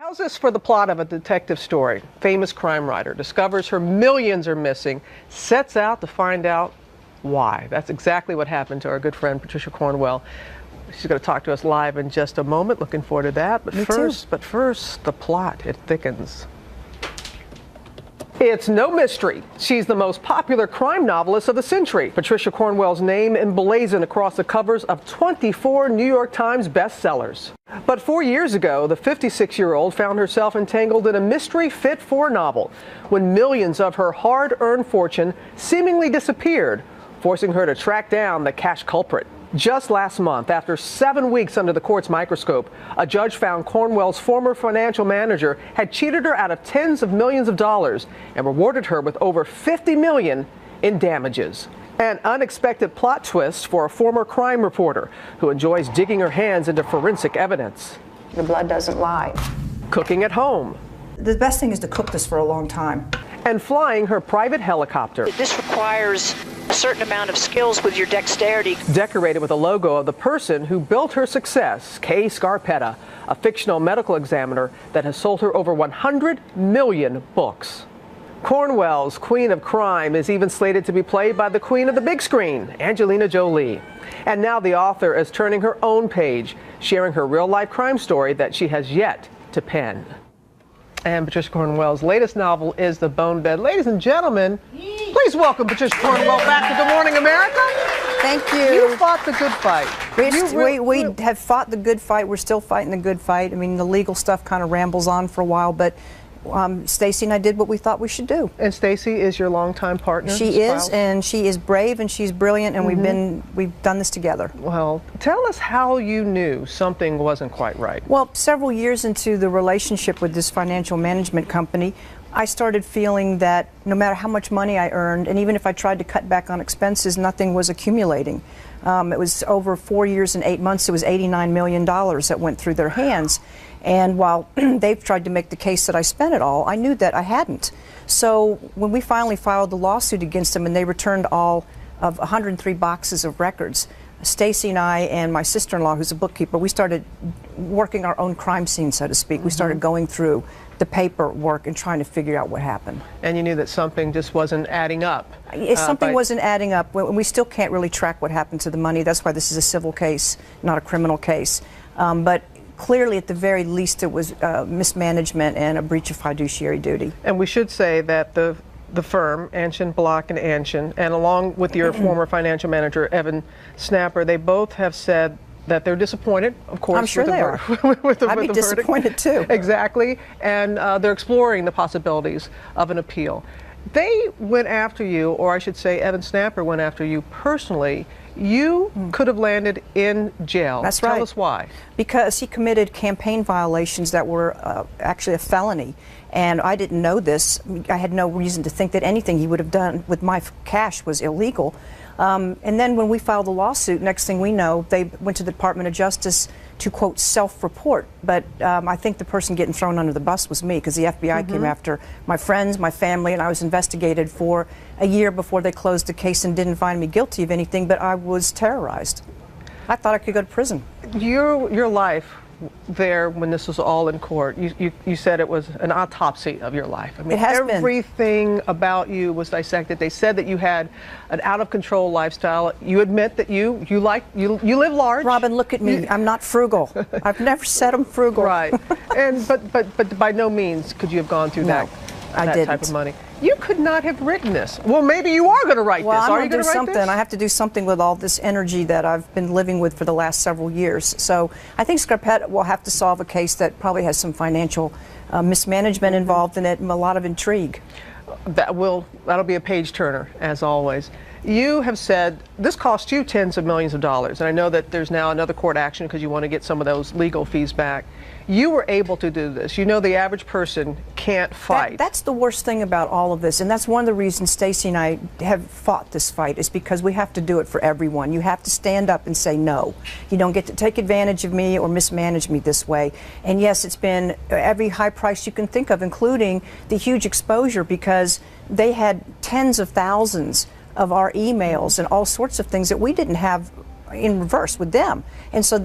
How's this for the plot of a detective story? Famous crime writer discovers her millions are missing, sets out to find out why. That's exactly what happened to our good friend Patricia Cornwell. She's going to talk to us live in just a moment. Looking forward to that. But first, the plot, it thickens. It's no mystery. She's the most popular crime novelist of the century. Patricia Cornwell's name emblazoned across the covers of 24 New York Times bestsellers. But 4 years ago, the 56-year-old found herself entangled in a mystery fit for a novel when millions of her hard-earned fortune seemingly disappeared, forcing her to track down the cash culprit. Just last month, after 7 weeks under the court's microscope, a judge found Cornwell's former financial manager had cheated her out of tens of millions of dollars and rewarded her with over $50 million in damages. An unexpected plot twist for a former crime reporter who enjoys digging her hands into forensic evidence. The blood doesn't lie. Cooking at home. The best thing is to cook this for a long time. And flying her private helicopter. This requires a certain amount of skills with your dexterity. Decorated with a logo of the person who built her success, Kay Scarpetta, a fictional medical examiner that has sold her over 100 million books. Cornwell's Queen of Crime is even slated to be played by the queen of the big screen, Angelina Jolie. And now the author is turning her own page, sharing her real-life crime story that she has yet to pen. And Patricia Cornwell's latest novel is The Bone Bed. Ladies and gentlemen, please welcome Patricia Cornwell back to Good Morning America. Thank you. You fought the good fight. We have fought the good fight. We're still fighting the good fight. I mean, the legal stuff kind of rambles on for a while, but Stacey and I did what we thought we should do. And Stacey is your longtime partner? She is, and she is brave and she's brilliant, and we've done this together. Well, tell us how you knew something wasn't quite right. Well, several years into the relationship with this financial management company, I started feeling that no matter how much money I earned, and even if I tried to cut back on expenses, nothing was accumulating. It was over 4 years and 8 months, it was $89 million that went through their hands. And while they've tried to make the case that I spent it all, I knew that I hadn't. So when we finally filed the lawsuit against them and they returned all of 103 boxes of records, Stacey and I and my sister-in-law, who's a bookkeeper, we started working our own crime scene, so to speak. We started going through the paperwork and trying to figure out what happened. And you knew that something just wasn't adding up. Something wasn't adding up. We still can't really track what happened to the money. That's why this is a civil case, not a criminal case. But clearly, at the very least, it was mismanagement and a breach of fiduciary duty. And we should say that the firm, Anshin, Block and Anshin, and along with your former financial manager, Evan Snapper, they both have said that they're disappointed, of course. I'm sure they are. I'd be disappointed too. Exactly. And they're exploring the possibilities of an appeal. They went after you, or I should say Evan Snapper went after you personally. You could have landed in jail. That's right. Tell us why. Because he committed campaign violations that were actually a felony. And I didn't know this. I had no reason to think that anything he would have done with my cash was illegal. And then when we filed the lawsuit, next thing we know, they went to the Department of Justice to, quote, self-report. But I think the person getting thrown under the bus was me, because the FBI came after my friends, my family, and I was investigated for a year before they closed the case and didn't find me guilty of anything, but I was terrorized. I thought I could go to prison. Your life there, when this was all in court, you said it was an autopsy of your life. I mean, it has everything about you was dissected. They said that you had an out-of-control lifestyle. You admit that you live large. Robin, look at me. I'm not frugal. I've never said I'm frugal. Right. And but by no means could you have gone through that type of money. You could not have written this. Well, maybe you are going to write this. Are you going to write this? I have to do something with all this energy that I've been living with for the last several years. So I think Scarpetta will have to solve a case that probably has some financial mismanagement involved in it and a lot of intrigue. That'll be a page turner, as always. You have said this cost you tens of millions of dollars, and I know that there's now another court action because you want to get some of those legal fees back. You were able to do this. You know the average person can't fight. That's the worst thing about all of this, and that's one of the reasons Stacey and I have fought this fight, is because we have to do it for everyone. You have to stand up and say no. You don't get to take advantage of me or mismanage me this way. And yes, it's been every high price you can think of, including the huge exposure, because they had tens of thousands of our emails and all sorts of things that we didn't have in reverse with them. And so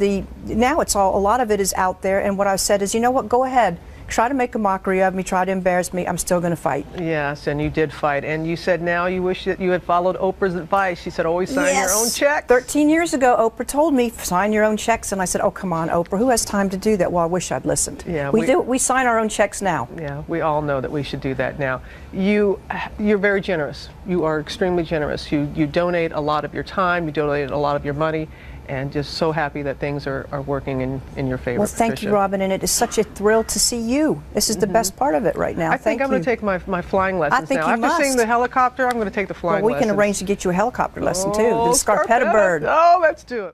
now it's a lot of it is out there, and what I said is, you know what, go ahead, try to make a mockery of me, try to embarrass me, I'm still going to fight. Yes, and you did fight. And you said now you wish that you had followed Oprah's advice. She said always sign your own check. 13 years ago, Oprah told me, sign your own checks. And I said, oh, come on, Oprah, who has time to do that? Well, I wish I'd listened. Yeah, we sign our own checks now. Yeah, we all know that we should do that now. You're very generous. You are extremely generous. You donate a lot of your time, you donate a lot of your money, and just so happy that things are working in your favor. Well, thank Patricia. you, Robin, and it is such a thrill to see you. This is the best part of it right now. I think I'm going to take my flying lessons think now. you After must. seeing the helicopter, I'm going to take the flying lessons. Well, we can arrange to get you a helicopter lesson, too. Oh, The Scarpetta bird. Oh, let's do it.